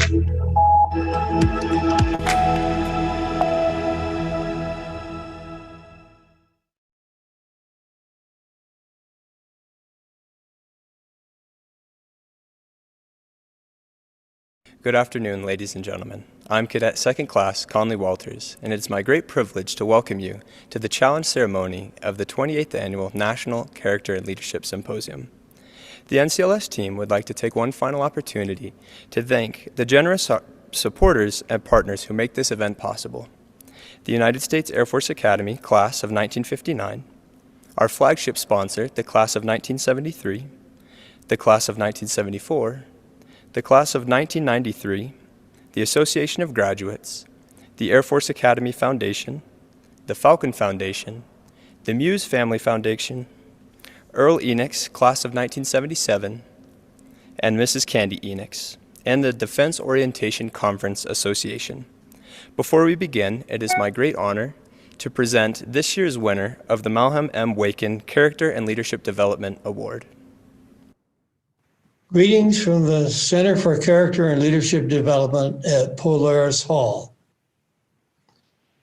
Good afternoon, ladies and gentlemen. I'm Cadet Second Class Conley Walters, and it is my great privilege to welcome you to the challenge ceremony of the 28th Annual National Character and Leadership Symposium. The NCLS team would like to take one final opportunity to thank the generous supporters and partners who make this event possible. The United States Air Force Academy Class of 1959, our flagship sponsor, the Class of 1973, the Class of 1974, the Class of 1993, the Association of Graduates, the Air Force Academy Foundation, the Falcon Foundation, the Muse Family Foundation, Earl Enix, Class of 1977, and Mrs. Candy Enix, and the Defense Orientation Conference Association. Before we begin, it is my great honor to present this year's winner of the Malheum M. Waken Character and Leadership Development Award. Greetings from the Center for Character and Leadership Development at Polaris Hall.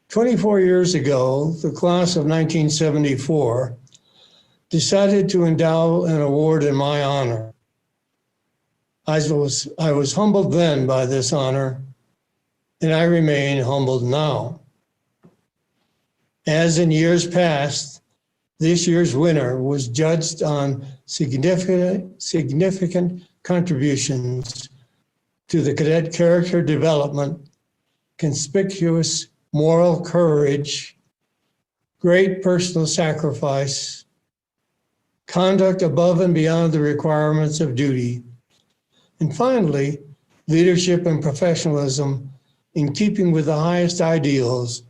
24 years ago, the class of 1974 decided to endow an award in my honor. I was humbled then by this honor, and I remain humbled now. As in years past, this year's winner was judged on significant contributions to the cadet character development, conspicuous moral courage, great personal sacrifice, conduct above and beyond the requirements of duty, and finally, leadership and professionalism in keeping with the highest ideals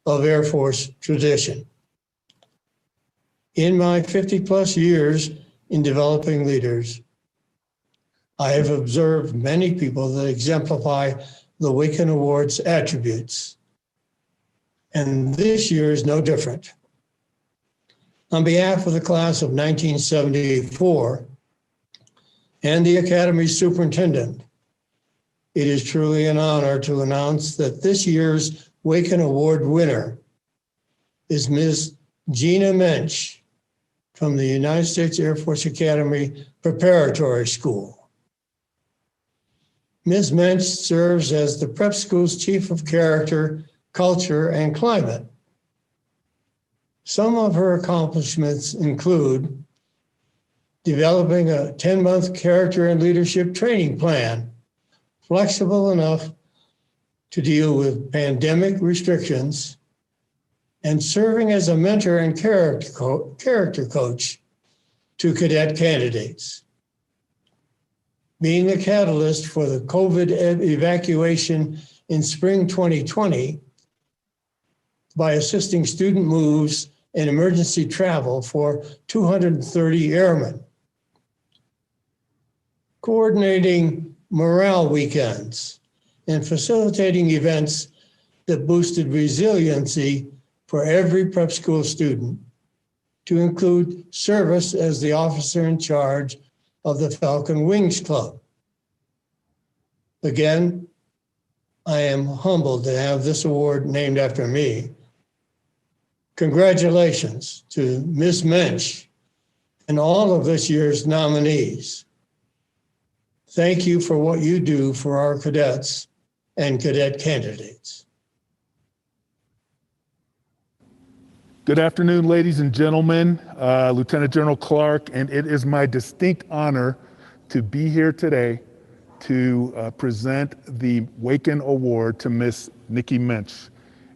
of Air Force tradition. In my 50-plus years in developing leaders, I have observed many people that exemplify the Waken Award's attributes, and this year is no different. On behalf of the class of 1974 and the Academy's superintendent, it is truly an honor to announce that this year's Waken Award winner is Ms. Gina Mensch from the United States Air Force Academy Preparatory School. Ms. Mensch serves as the prep school's Chief of Character, Culture, and Climate. Some of her accomplishments include developing a 10-month character and leadership training plan, flexible enough to deal with pandemic restrictions, and serving as a mentor and character coach to cadet candidates. Being a catalyst for the COVID evacuation in spring 2020 by assisting student moves and emergency travel for 230 airmen. Coordinating morale weekends and facilitating events that boosted resiliency for every prep school student, to include service as the officer in charge of the Falcon Wings Club. Again, I am humbled to have this award named after me. Congratulations to Ms. Mensch and all of this year's nominees. Thank you for what you do for our cadets and cadet candidates. Good afternoon, ladies and gentlemen, Lieutenant General Clark, and it is my distinct honor to be here today to present the Waken Award to Miss Nikki Mensch.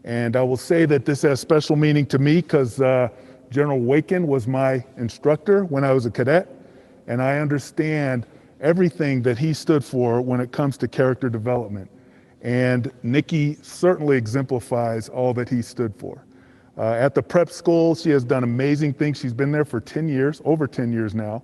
And I will say that this has special meaning to me because General Waken was my instructor when I was a cadet, and I understand everything that he stood for when it comes to character development. And Nikki certainly exemplifies all that he stood for. At the prep school, she has done amazing things. She's been there for 10 years, over 10 years now.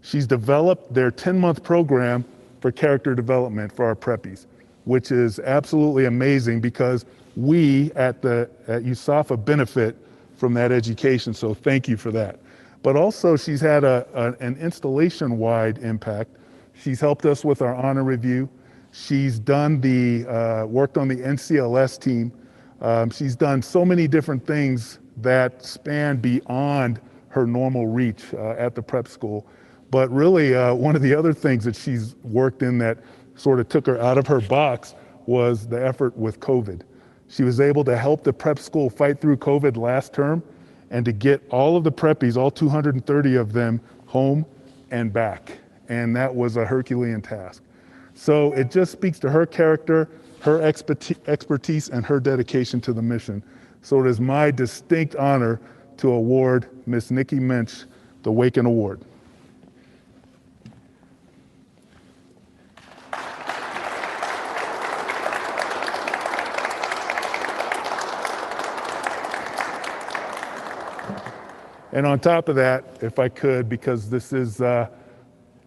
She's developed their 10-month program for character development for our preppies, which is absolutely amazing because we at USAFA benefit from that education, so thank you for that. But also she's had an installation-wide impact. She's helped us with our honor review. She's done worked on the NCLS team. She's done so many different things that span beyond her normal reach at the prep school. But really, one of the other things that she's worked in that sort of took her out of her box was the effort with COVID. She was able to help the prep school fight through COVID last term and to get all of the preppies, all 230 of them, home and back. And that was a Herculean task. So it just speaks to her character, her expertise, and her dedication to the mission. So it is my distinct honor to award Miss Nikki Minch the Waken Award. And on top of that, if I could, because this is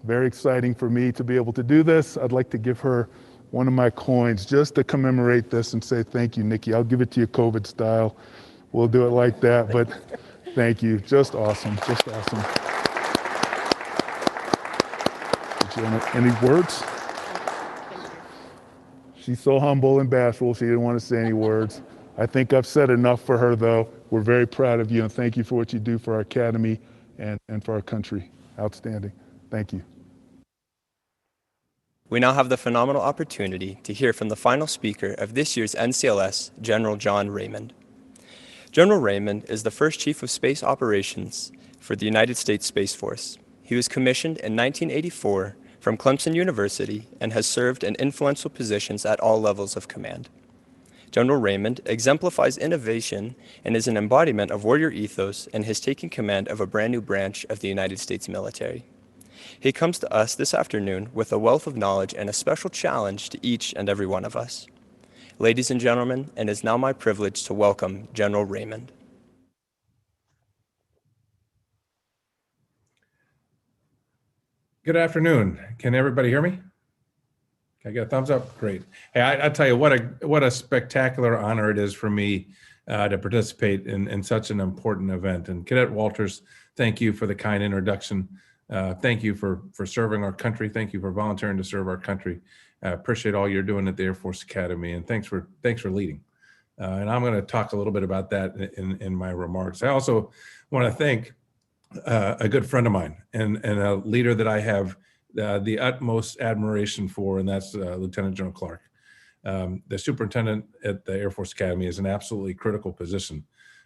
very exciting for me to be able to do this, I'd like to give her one of my coins just to commemorate this and say thank you, Nikki. I'll give it to you COVID style. We'll do it like that, but thank you. Just awesome, just awesome. Did you have any words? She's so humble and bashful, she didn't want to say any words. I think I've said enough for her, though. We're very proud of you, and thank you for what you do for our academy and for our country. Outstanding. Thank you. We now have the phenomenal opportunity to hear from the final speaker of this year's NCLS, General John Raymond. General Raymond is the first Chief of Space Operations for the United States Space Force. He was commissioned in 1984 from Clemson University and has served in influential positions at all levels of command. General Raymond exemplifies innovation and is an embodiment of warrior ethos and has taken command of a brand new branch of the United States military. He comes to us this afternoon with a wealth of knowledge and a special challenge to each and every one of us. Ladies and gentlemen, it is now my privilege to welcome General Raymond. Good afternoon. Can everybody hear me? Can I get a thumbs up? Great. Hey, I tell you what a spectacular honor it is for me to participate in such an important event. And Cadet Walters, thank you for the kind introduction. Thank you for serving our country. Thank you for volunteering to serve our country. I appreciate all you're doing at the Air Force Academy, and thanks for leading. And I'm going to talk a little bit about that in my remarks. I also want to thank a good friend of mine and a leader that I have the utmost admiration for, and that's Lieutenant General Clark. The superintendent at the Air Force Academy is an absolutely critical position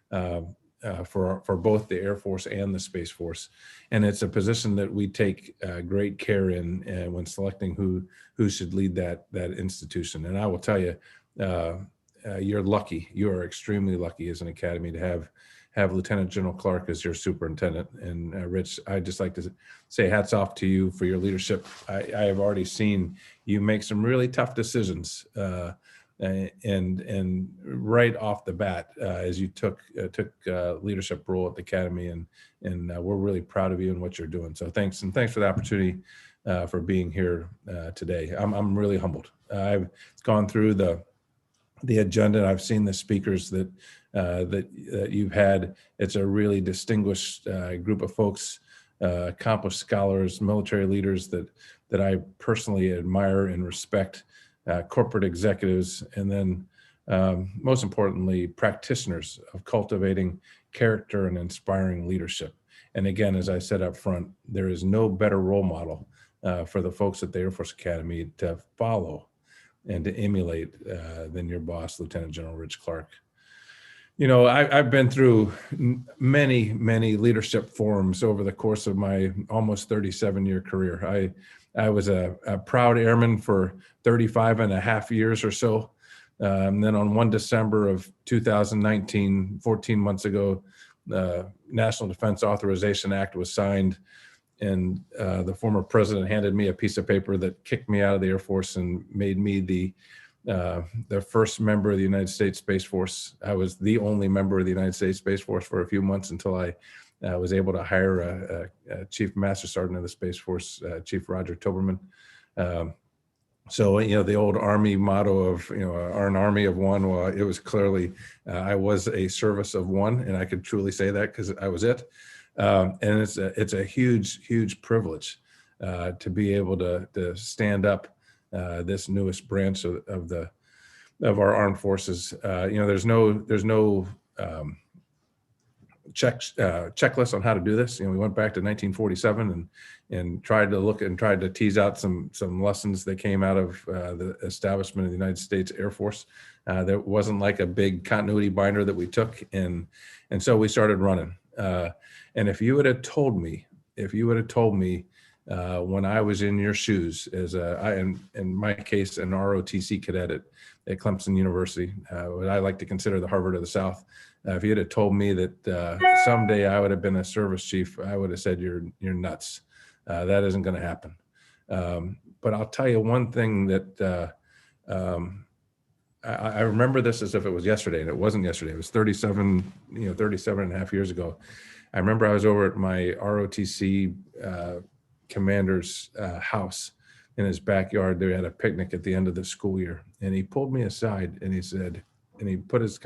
for both the Air Force and the Space Force, and it's a position that we take great care in when selecting who should lead that institution. And I will tell you, you're lucky. You are extremely lucky as an academy to have Lieutenant General Clark as your superintendent. And Rich, I'd just like to say hats off to you for your leadership. I have already seen you make some really tough decisions, and right off the bat as you took leadership role at the academy, and we're really proud of you and what you're doing. So thanks for the opportunity for being here today. I'm really humbled. I've gone through the agenda. I've seen the speakers that you've had. It's a really distinguished group of folks, accomplished scholars, military leaders that I personally admire and respect, corporate executives, and then most importantly, practitioners of cultivating character and inspiring leadership. And again, as I said up front, there is no better role model for the folks at the Air Force Academy to follow and to emulate than your boss, Lieutenant General Rich Clark. You know, I've been through many leadership forums over the course of my almost 37-year career. I was a proud airman for 35 and a half years or so. And then on 1 December of 2019, 14 months ago, the National Defense Authorization Act was signed, and the former president handed me a piece of paper that kicked me out of the Air Force and made me the first member of the United States Space Force. I was the only member of the United States Space Force for a few months until I was able to hire a Chief Master Sergeant of the Space Force, Chief Roger Toberman. So, you know, the old Army motto of, you know, an army of one, well, it was clearly, I was a service of one, and I could truly say that because I was it. And it's a huge privilege to be able to stand up this newest branch of our armed forces. There's no checklist on how to do this. We went back to 1947 and tried to tease out some lessons that came out of the establishment of the United States Air Force. There wasn't like a big continuity binder that we took, and so we started running. And if you would have told me when I was in your shoes as in my case, an ROTC cadet at Clemson University, what I like to consider the Harvard of the South. If you had told me that someday I would have been a service chief, I would have said you're nuts. That isn't going to happen. But I'll tell you one thing that I remember this as if it was yesterday, and it wasn't yesterday. It was 37 and a half years ago. I remember I was over at my ROTC commander's house in his backyard. They had a picnic at the end of the school year, and he pulled me aside and he said, and he put his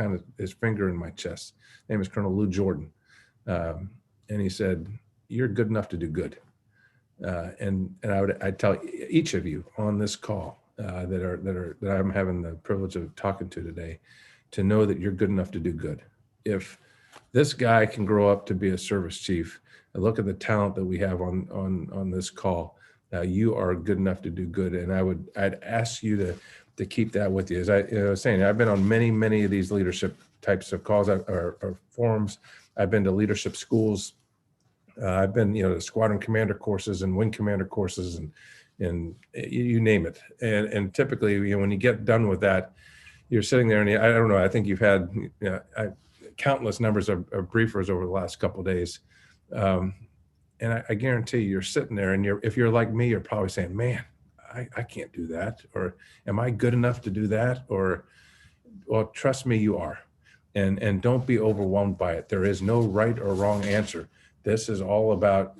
finger in my chest. His name is Colonel Lou Jordan, and he said, "You're good enough to do good." And I'd tell each of you on this call that I'm having the privilege of talking to today, to know that you're good enough to do good. If this guy can grow up to be a service chief, and look at the talent that we have on this call, you are good enough to do good. And I'd ask you to keep that with you. As I was saying, I've been on many of these leadership types of calls or forums. I've been to leadership schools. I've been, to squadron commander courses and wing commander courses and you name it. And typically, when you get done with that, you're sitting there and I don't know, I think you've had countless numbers of briefers over the last couple of days. And I guarantee you're sitting there and if you're like me, you're probably saying, man, I can't do that. Or am I good enough to do that? Or, well, trust me, you are. And don't be overwhelmed by it. There is no right or wrong answer. This is all about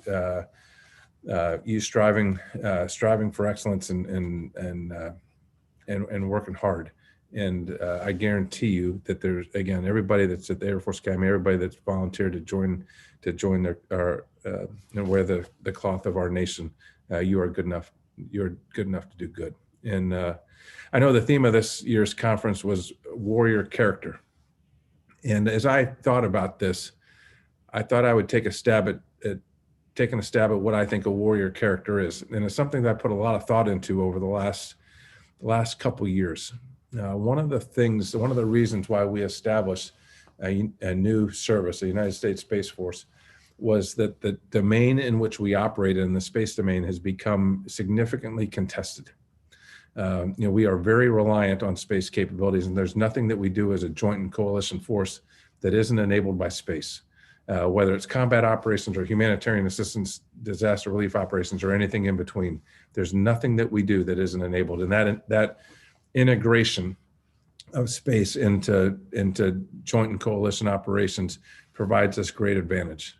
you striving for excellence and working hard. And I guarantee you that there's, again, everybody that's at the Air Force Academy, everybody that's volunteered to join and wear the cloth of our nation, you are good enough. You're good enough to do good. And I know the theme of this year's conference was warrior character. And as I thought about this, I thought I would take a stab at what I think a warrior character is. And it's something that I put a lot of thought into over the last couple of years. One of the reasons why we established a new service, the United States Space Force, was that the domain in which we operate in, the space domain, has become significantly contested. We are very reliant on space capabilities, and there's nothing that we do as a joint and coalition force that isn't enabled by space. Whether it's combat operations or humanitarian assistance, disaster relief operations, or anything in between, there's nothing that we do that isn't enabled. And that integration of space into joint and coalition operations provides us great advantage.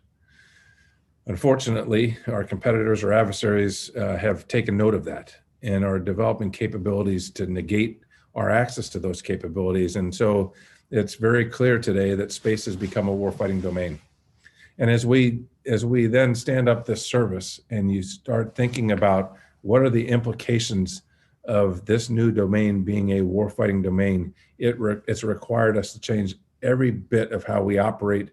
Unfortunately, our competitors or adversaries have taken note of that and are developing capabilities to negate our access to those capabilities. And so it's very clear today that space has become a warfighting domain. And as we then stand up this service and you start thinking about what are the implications of this new domain being a warfighting domain, it's required us to change every bit of how we operate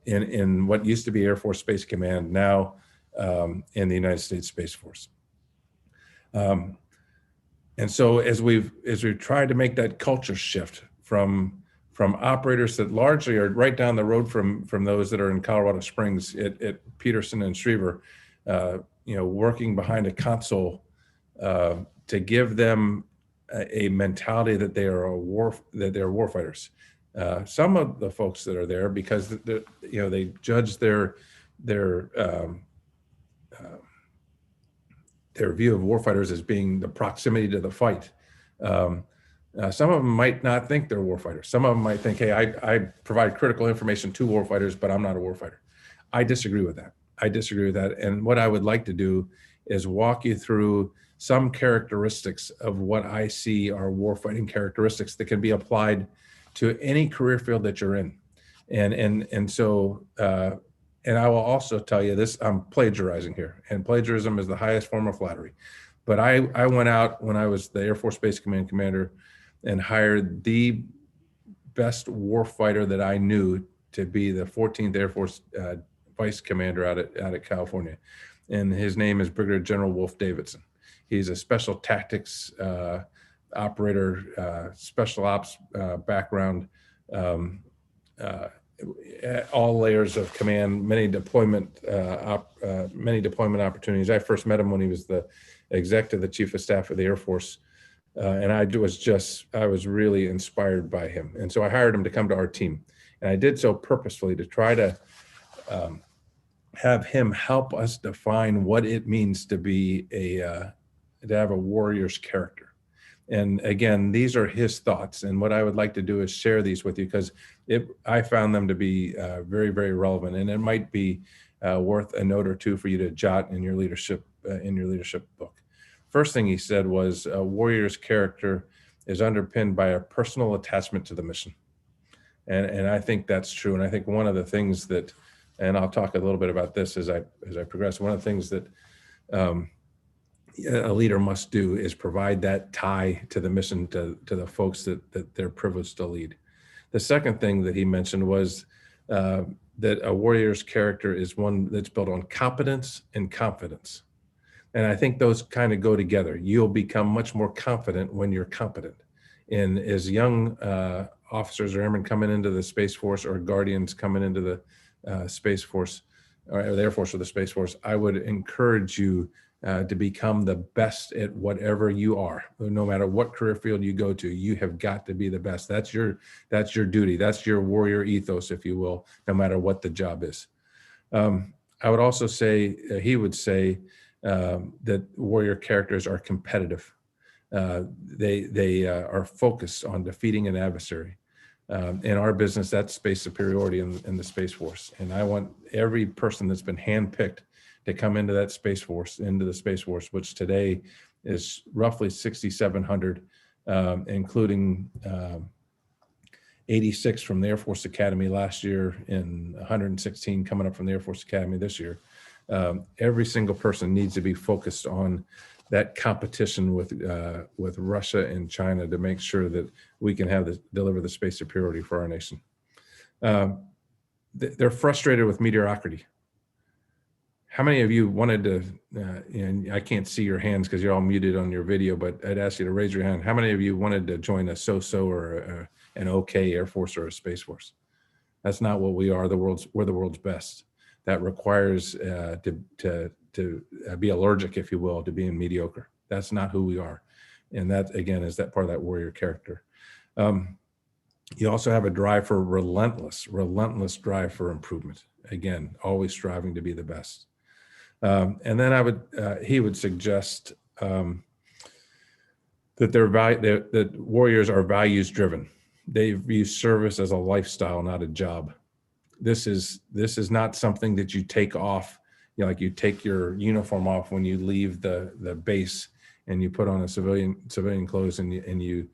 in what used to be Air Force Space Command, now in the United States Space Force. And so as we've tried to make that culture shift from operators that largely are right down the road from those that are in Colorado Springs at Peterson and Schriever, working behind a console to give them a mentality that they're warfighters. Some of the folks that are there, because they judge their view of warfighters as being the proximity to the fight. Some of them might not think they're warfighters. Some of them might think, hey, I provide critical information to warfighters, but I'm not a warfighter. I disagree with that. And what I would like to do is walk you through some characteristics of what I see are warfighting characteristics that can be applied to any career field that you're in. And so I will also tell you this, I'm plagiarizing here, and plagiarism is the highest form of flattery. But I went out when I was the Air Force Base Command commander and hired the best warfighter that I knew to be the 14th Air Force vice commander out at California. And his name is Brigadier General Wolf Davidson. He's a special tactics operator, special ops background, all layers of command, many deployment opportunities. I first met him when he was the executive chief of staff of the Air Force. And I was really inspired by him. And so I hired him to come to our team. And I did so purposefully to try to have him help us define what it means to be to have a warrior's character. And again, these are his thoughts. And what I would like to do is share these with you because I found them to be very, very relevant. And it might be worth a note or two for you to jot in your leadership book. First thing he said was a warrior's character is underpinned by a personal attachment to the mission. And I think that's true. And I think one of the things that, and I'll talk a little bit about this as I progress, one of the things that a leader must do is provide that tie to the mission to the folks that they're privileged to lead. The second thing that he mentioned was that a warrior's character is one that's built on competence and confidence. And I think those kind of go together. You'll become much more confident when you're competent. And as young officers or airmen coming into the Space Force or guardians coming into the Space Force or the Air Force or the Space Force, I would encourage you to become the best at whatever you are. No matter what career field you go to, you have got to be the best. That's your duty. That's your warrior ethos, if you will, no matter what the job is. I would also say, he would say that warrior characters are competitive. They are focused on defeating an adversary. In our business, that's space superiority in the Space Force. And I want every person that's been handpicked to come into the Space Force, which today is roughly 6,700, including 86 from the Air Force Academy last year and 116 coming up from the Air Force Academy this year. Every single person needs to be focused on that competition with Russia and China to make sure that we can deliver the space superiority for our nation. They're frustrated with mediocrity. How many of you wanted to, and I can't see your hands because you're all muted on your video, but I'd ask you to raise your hand. How many of you wanted to join a so-so or an okay Air Force or a Space Force? That's not what we are. We're the world's best. That requires to be allergic, if you will, to being mediocre. That's not who we are. And that, again, is that part of that warrior character. You also have a drive for relentless drive for improvement. Again, always striving to be the best. And then he would suggest that that warriors are values driven. They view service as a lifestyle, not a job. This is not something that you take off, like you take your uniform off when you leave the base and you put on a civilian clothes and you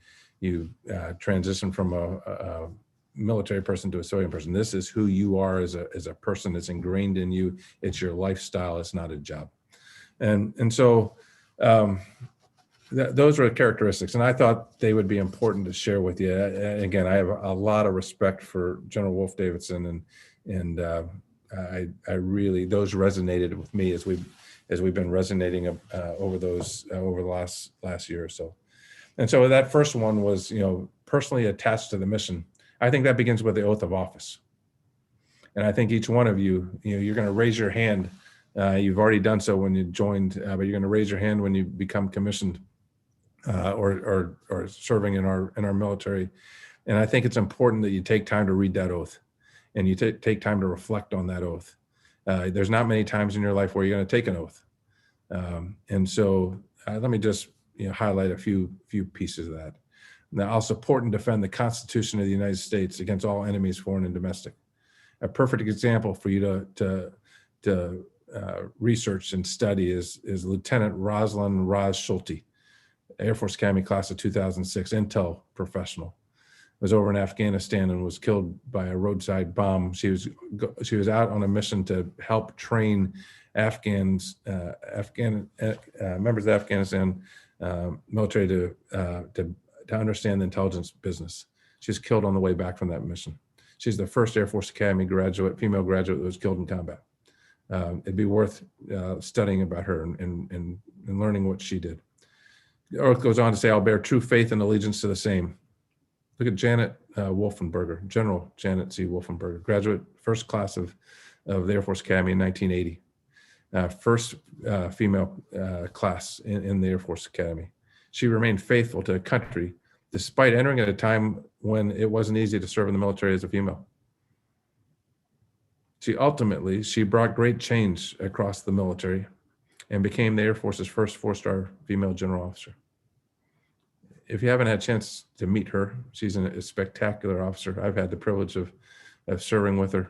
transition from a military person to a civilian person. This is who you are as a person. It's ingrained in you. It's your lifestyle. It's not a job. And so those are characteristics. And I thought they would be important to share with you. Again, I have a lot of respect for General Wolf Davidson, and I really, those resonated with me as we've been resonating over the last year or so. And so that first one was, personally attached to the mission. I think that begins with the oath of office. And I think each one of you, you're going to raise your hand. You've already done so when you joined, but you're going to raise your hand when you become commissioned or serving in our military. And I think it's important that you take time to read that oath and you take time to reflect on that oath. There's not many times in your life where you're going to take an oath. And so let me just highlight a few pieces of that. Now, I'll support and defend the Constitution of the United States against all enemies, foreign and domestic. A perfect example for you to research and study is Lieutenant Rosalind Roz Schulte, Air Force Academy class of 2006, Intel professional. Was over in Afghanistan and was killed by a roadside bomb. She was out on a mission to help train members of the Afghanistan military to understand the intelligence business. She was killed on the way back from that mission. She's the first Air Force Academy female graduate that was killed in combat. It'd be worth studying about her and learning what she did. The oath goes on to say, "I'll bear true faith and allegiance to the same." Look at Janet Wolfenberger, General Janet C. Wolfenberger, graduate, first class of the Air Force Academy in 1980. First female class in the Air Force Academy. She remained faithful to the country despite entering at a time when it wasn't easy to serve in the military as a female. She brought great change across the military and became the Air Force's first 4-star female general officer. If you haven't had a chance to meet her, she's a spectacular officer. I've had the privilege of serving with her.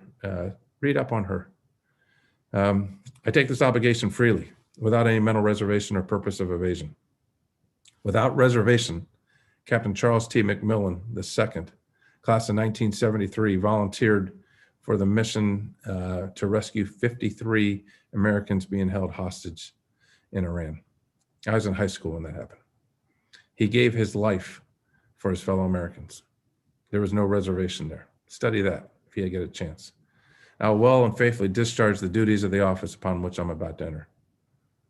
Read up on her. I take this obligation freely, without any mental reservation or purpose of evasion. Without reservation, Captain Charles T. McMillan II, class of 1973, volunteered for the mission to rescue 53 Americans being held hostage in Iran. I was in high school when that happened. He gave his life for his fellow Americans. There was no reservation there. Study that if you get a chance. I'll well and faithfully discharge the duties of the office upon which I'm about to enter.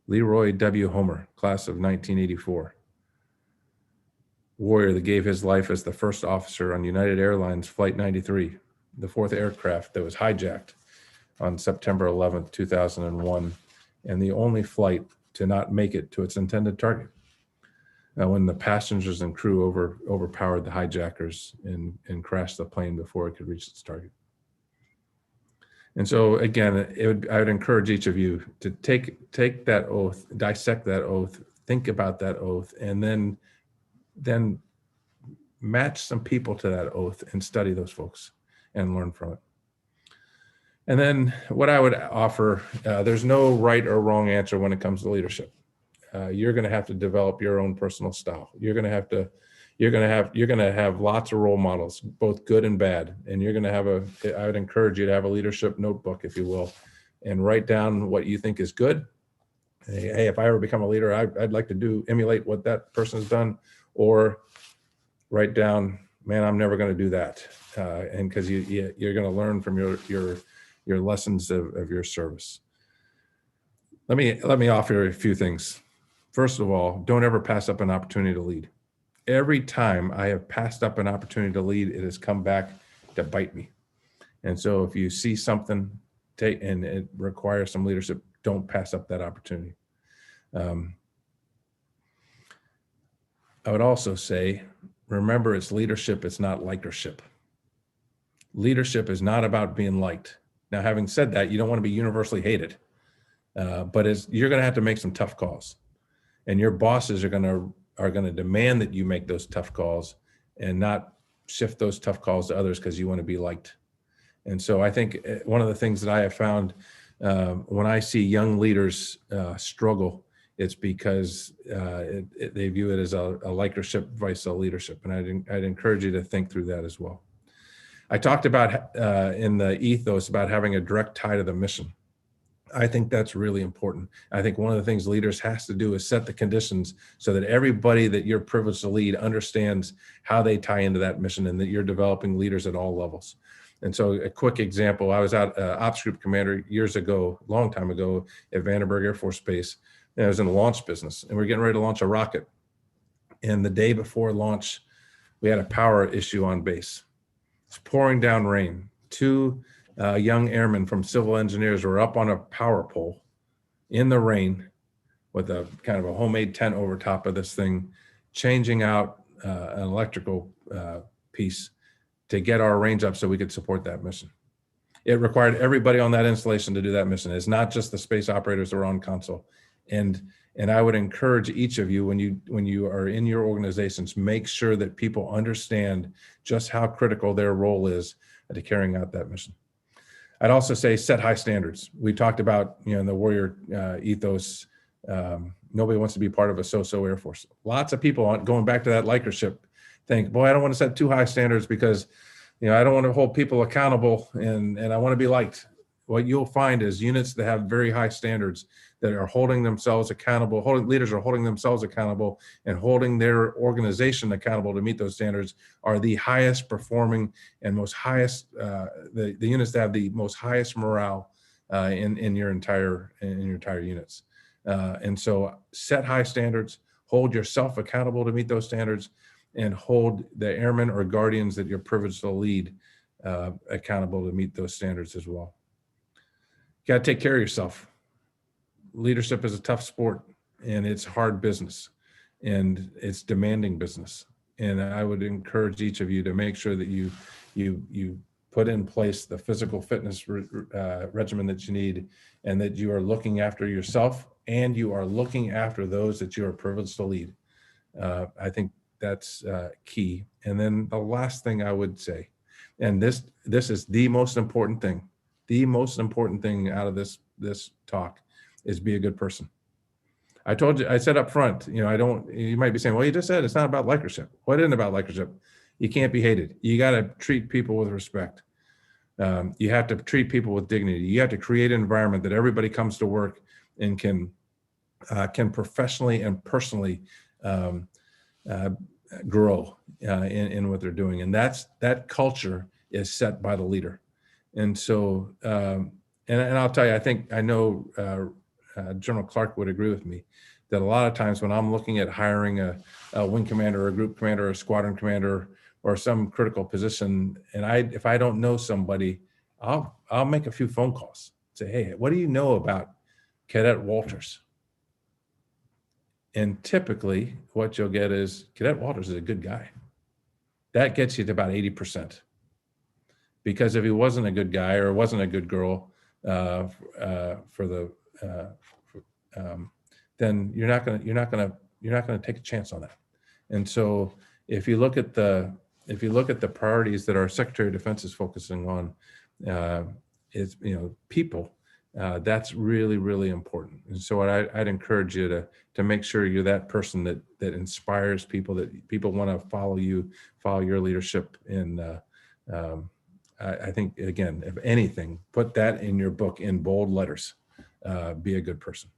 Leroy W Homer, class of 1984. Warrior that gave his life as the first officer on United Airlines Flight 93, the 4th aircraft that was hijacked on September 11th, 2001, and the only flight to not make it to its intended target. When the passengers and crew overpowered the hijackers and crashed the plane before it could reach its target. And so again, I would encourage each of you to take that oath, dissect that oath, think about that oath, and then match some people to that oath and study those folks and learn from it. And then what I would offer, there's no right or wrong answer when it comes to leadership. You're going to have to develop your own personal style. You're going to have lots of role models, both good and bad. And I would encourage you to have a leadership notebook, if you will, and write down what you think is good. Hey, if I ever become a leader, I'd like to emulate what that person has done, or write down, man, I'm never going to do that. And because you're going to learn from your lessons of your service. Let me offer a few things. First of all, don't ever pass up an opportunity to lead. Every time I have passed up an opportunity to lead, it has come back to bite me. And so if you see something and it requires some leadership, don't pass up that opportunity. I would also say, remember, it's leadership, it's not likership. Leadership is not about being liked. Now, having said that, you don't want to be universally hated, but you're going to have to make some tough calls. And your bosses are going to demand that you make those tough calls and not shift those tough calls to others because you want to be liked. And so I think one of the things that I have found when I see young leaders struggle, it's because they view it as a likership vice a leadership. And I'd encourage you to think through that as well. I talked about in the ethos about having a direct tie to the mission. I think that's really important. I think one of the things leaders has to do is set the conditions so that everybody that you're privileged to lead understands how they tie into that mission, and that you're developing leaders at all levels. And so a quick example, I was out ops group commander years ago, long time ago, at Vandenberg Air Force Base. And I was in the launch business, and we were getting ready to launch a rocket. And the day before launch, we had a power issue on base. It's pouring down rain. Two young airmen from civil engineers were up on a power pole in the rain with a kind of a homemade tent over top of this thing, changing out an electrical piece to get our range up so we could support that mission. It required everybody on that installation to do that mission. It's not just the space operators that were on console. And I would encourage each of you, when you are in your organizations, make sure that people understand just how critical their role is to carrying out that mission. I'd also say set high standards. We talked about, in the warrior ethos, nobody wants to be part of a so-so Air Force. Lots of people, going back to that likership, think, boy, I don't want to set too high standards because, I don't want to hold people accountable and I want to be liked. what you'll find is units that have very high standards, that are holding themselves accountable, leaders are holding themselves accountable and holding their organization accountable to meet those standards, are the highest performing and most highest, the units that have the most highest morale in your entire units. And so set high standards, hold yourself accountable to meet those standards, and hold the airmen or guardians that you're privileged to lead accountable to meet those standards as well. You got to take care of yourself. Leadership is a tough sport, and it's hard business, and it's demanding business. And I would encourage each of you to make sure that you put in place the physical fitness regimen that you need, and that you are looking after yourself and you are looking after those that you are privileged to lead. I think that's key. And then the last thing I would say, and this is the most important thing out of this talk, is be a good person. I told you, I said up front, you might be saying, well, you just said it's not about likership. What isn't about likership? You can't be hated. You got to treat people with respect. You have to treat people with dignity. You have to create an environment that everybody comes to work and can professionally and personally grow in what they're doing. And that culture is set by the leader. And so, and I'll tell you, I know General Clark would agree with me that a lot of times when I'm looking at hiring a wing commander or a group commander or a squadron commander or some critical position, and if I don't know somebody, I'll make a few phone calls. Say, hey, what do you know about Cadet Walters? And typically what you'll get is Cadet Walters is a good guy. That gets you to about 80%. Because if he wasn't a good guy or wasn't a good girl then you're not gonna take a chance on that. And so if you look at the priorities that our Secretary of Defense is focusing on, is people. That's really, really important. And so I'd encourage you to make sure you're that person that inspires people, that people want to follow your leadership. And I think, again, if anything, put that in your book in bold letters. Be a good person.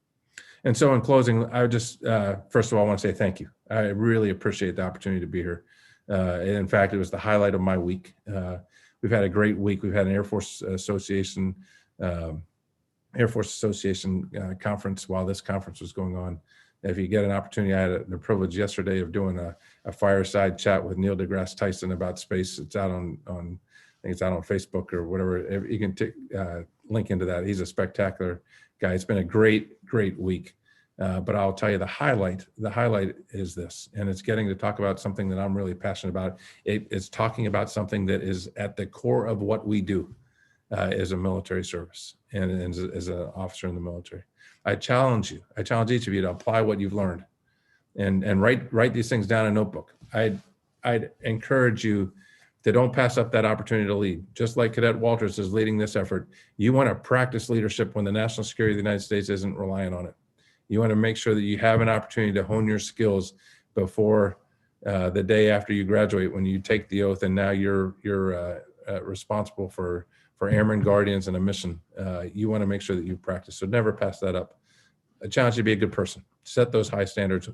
And so in closing, I would just, first of all, I want to say thank you. I really appreciate the opportunity to be here. And in fact, it was the highlight of my week. We've had a great week. We've had an Air Force Association conference while this conference was going on. If you get an opportunity, I had the privilege yesterday of doing a fireside chat with Neil deGrasse Tyson about space. It's out on I think it's out on Facebook or whatever. You can link into that. He's a spectacular guy. It's been a great, great week. But I'll tell you the highlight is this, and it's getting to talk about something that I'm really passionate about. It's talking about something that is at the core of what we do as a military service and as an officer in the military. I challenge each of you to apply what you've learned and write these things down in a notebook. I'd encourage you to don't pass up that opportunity to lead. Just like Cadet Walters is leading this effort, you want to practice leadership when the national security of the United States isn't relying on it. You want to make sure that you have an opportunity to hone your skills before the day after you graduate, when you take the oath and now you're responsible for airmen, guardians, and a mission. You want to make sure that you practice. So never pass that up. I challenge you to be a good person. Set those high standards.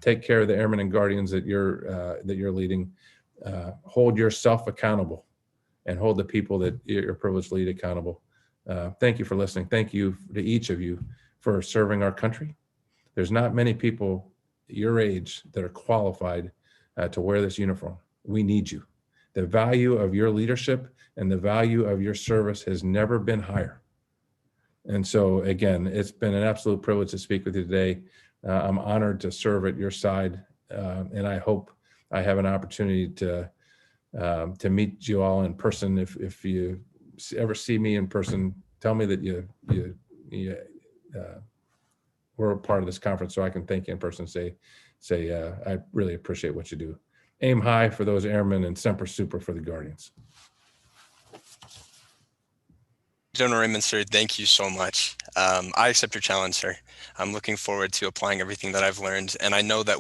Take care of the airmen and guardians that you're leading. Hold yourself accountable, and hold the people that you're privileged to lead accountable. Thank you for listening. Thank you to each of you for serving our country. There's not many people your age that are qualified to wear this uniform. We need you. The value of your leadership and the value of your service has never been higher. And so again, it's been an absolute privilege to speak with you today. I'm honored to serve at your side, and I hope I have an opportunity to meet you all in person. If you ever see me in person, tell me that you were a part of this conference, so I can thank you in person and say I really appreciate what you do. Aim high for those airmen and Semper Super for the Guardians. General Raymond, sir, thank you so much. I accept your challenge, sir. I'm looking forward to applying everything that I've learned, and I know that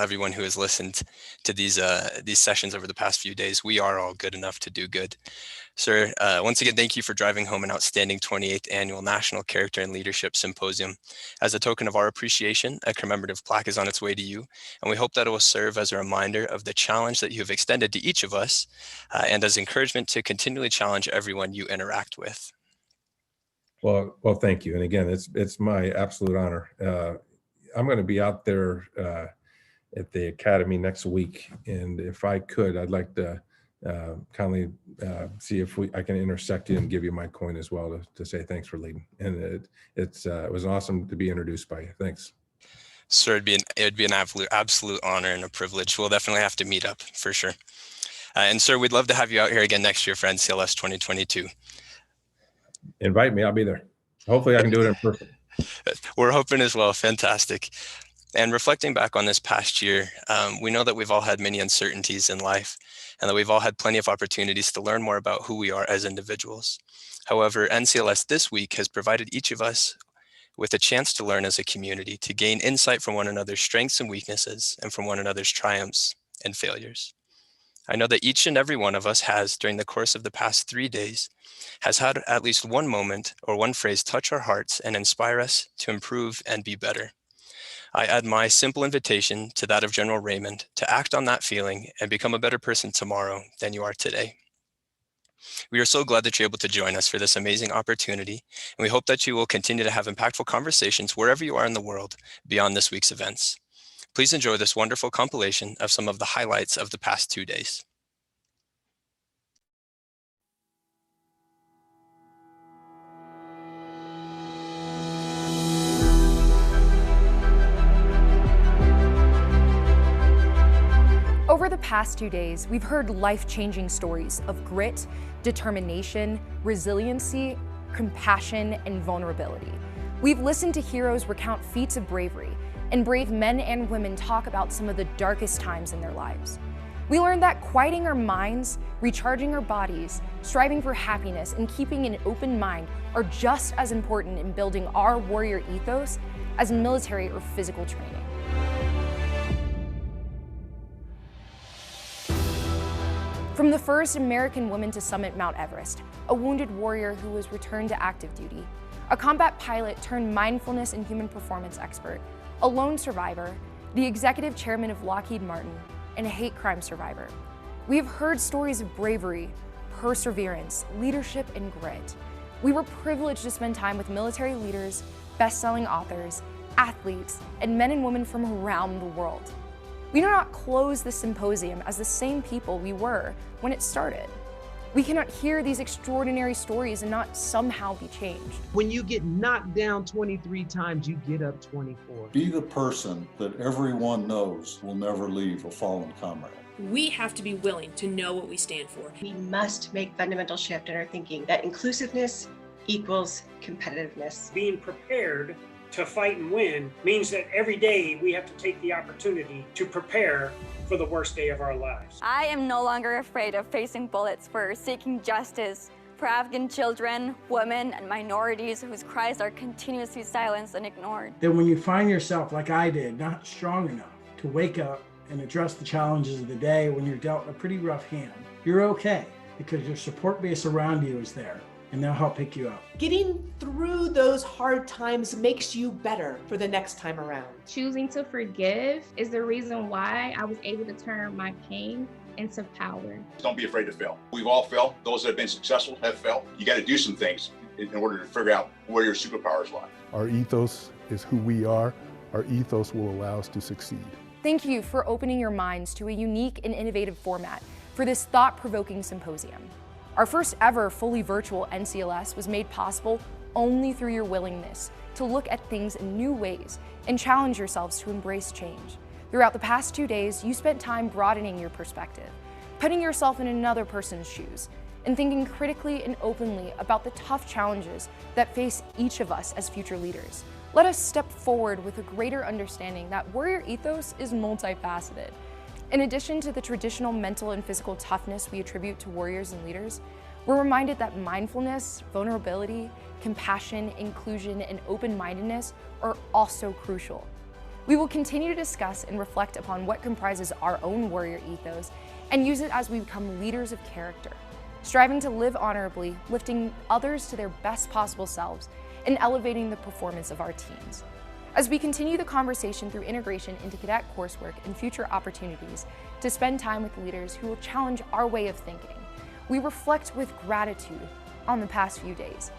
everyone who has listened to these sessions over the past few days, we are all good enough to do good. Sir, once again, thank you for driving home an outstanding 28th Annual National Character and Leadership Symposium. As a token of our appreciation, a commemorative plaque is on its way to you, and we hope that it will serve as a reminder of the challenge that you have extended to each of us, and as encouragement to continually challenge everyone you interact with. Well, thank you. And again, it's my absolute honor. I'm going to be out there at the Academy next week, and if I could, I'd like to kindly see if I can intersect you and give you my coin as well to say thanks for leading. And it was awesome to be introduced by you. Thanks. Sir, it'd be an absolute honor and a privilege. We'll definitely have to meet up for sure. And sir, we'd love to have you out here again next year for NCLS 2022. Invite me, I'll be there. Hopefully I can do it in person. We're hoping as well. Fantastic. And reflecting back on this past year, we know that we've all had many uncertainties in life, and that we've all had plenty of opportunities to learn more about who we are as individuals. However, NCLS this week has provided each of us with a chance to learn as a community, to gain insight from one another's strengths and weaknesses, and from one another's triumphs and failures. I know that each and every one of us has, during the course of the past 3 days, has had at least one moment or one phrase touch our hearts and inspire us to improve and be better. I add my simple invitation to that of General Raymond to act on that feeling and become a better person tomorrow than you are today. We are so glad that you're able to join us for this amazing opportunity, and we hope that you will continue to have impactful conversations wherever you are in the world beyond this week's events. Please enjoy this wonderful compilation of some of the highlights of the past 2 days. Over the past 2 days, we've heard life-changing stories of grit, determination, resiliency, compassion, and vulnerability. We've listened to heroes recount feats of bravery, and brave men and women talk about some of the darkest times in their lives. We learned that quieting our minds, recharging our bodies, striving for happiness, and keeping an open mind are just as important in building our warrior ethos as military or physical training. From the first American woman to summit Mount Everest, a wounded warrior who was returned to active duty, a combat pilot turned mindfulness and human performance expert, a lone survivor, the executive chairman of Lockheed Martin, and a hate crime survivor. We have heard stories of bravery, perseverance, leadership, and grit. We were privileged to spend time with military leaders, best-selling authors, athletes, and men and women from around the world. We do not close the symposium as the same people we were when it started. We cannot hear these extraordinary stories and not somehow be changed. When you get knocked down 23 times, you get up 24. Be the person that everyone knows will never leave a fallen comrade. We have to be willing to know what we stand for. We must make fundamental shift in our thinking that inclusiveness equals competitiveness. Being prepared to fight and win means that every day we have to take the opportunity to prepare for the worst day of our lives. I am no longer afraid of facing bullets for seeking justice for Afghan children, women, and minorities whose cries are continuously silenced and ignored. That when you find yourself, like I did, not strong enough to wake up and address the challenges of the day when you're dealt a pretty rough hand, you're okay because your support base around you is there. And they'll help pick you up. Getting through those hard times makes you better for the next time around. Choosing to forgive is the reason why I was able to turn my pain into power. Don't be afraid to fail. We've all failed. Those that have been successful have failed. You got to do some things in order to figure out where your superpowers lie. Our ethos is who we are. Our ethos will allow us to succeed. Thank you for opening your minds to a unique and innovative format for this thought-provoking symposium. Our first ever fully virtual NCLS was made possible only through your willingness to look at things in new ways and challenge yourselves to embrace change. Throughout the past 2 days, you spent time broadening your perspective, putting yourself in another person's shoes, and thinking critically and openly about the tough challenges that face each of us as future leaders. Let us step forward with a greater understanding that warrior ethos is multifaceted. In addition to the traditional mental and physical toughness we attribute to warriors and leaders, We're reminded that mindfulness, vulnerability, compassion, inclusion, and open-mindedness are also crucial. We will continue to discuss and reflect upon what comprises our own warrior ethos and use it as we become leaders of character, striving to live honorably, lifting others to their best possible selves, and elevating the performance of our teams. As we continue the conversation through integration into cadet coursework and future opportunities to spend time with leaders who will challenge our way of thinking, we reflect with gratitude on the past few days.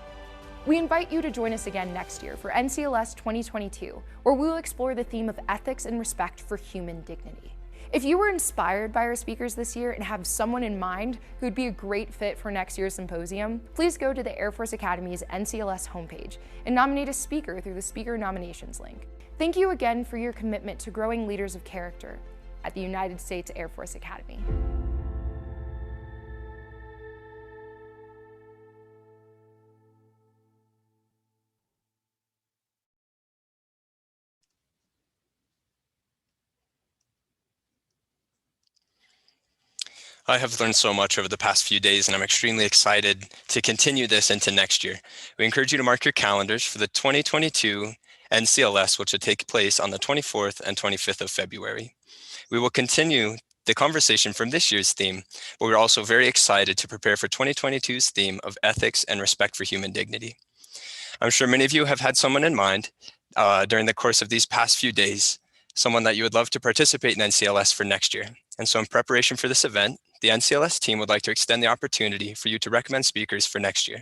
We invite you to join us again next year for NCLS 2022, where we will explore the theme of ethics and respect for human dignity. If you were inspired by our speakers this year and have someone in mind who'd be a great fit for next year's symposium, please go to the Air Force Academy's NCLS homepage and nominate a speaker through the speaker nominations link. Thank you again for your commitment to growing leaders of character at the United States Air Force Academy. I have learned so much over the past few days, and I'm extremely excited to continue this into next year. We encourage you to mark your calendars for the 2022 NCLS, which will take place on the 24th and 25th of February. We will continue the conversation from this year's theme, but we're also very excited to prepare for 2022's theme of ethics and respect for human dignity. I'm sure many of you have had someone in mind during the course of these past few days, someone that you would love to participate in NCLS for next year. And so in preparation for this event, the NCLS team would like to extend the opportunity for you to recommend speakers for next year.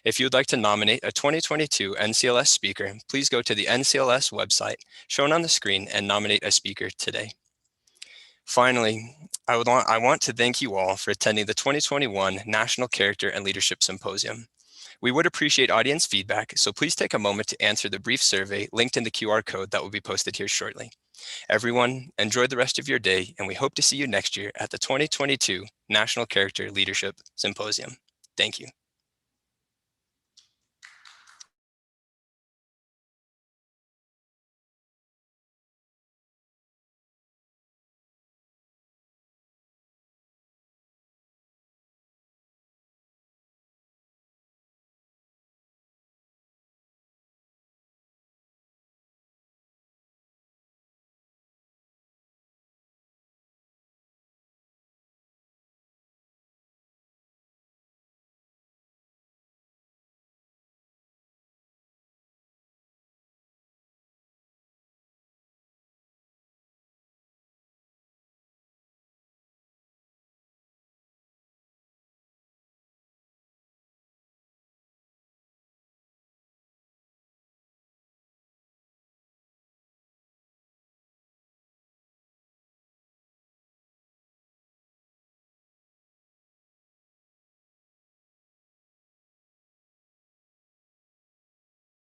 If you would like to nominate a 2022 NCLS speaker, please go to the NCLS website shown on the screen and nominate a speaker today. Finally, I want to thank you all for attending the 2021 National Character and Leadership Symposium. We would appreciate audience feedback, so please take a moment to answer the brief survey linked in the QR code that will be posted here shortly. Everyone, enjoy the rest of your day, and we hope to see you next year at the 2022 National Character Leadership Symposium. Thank you.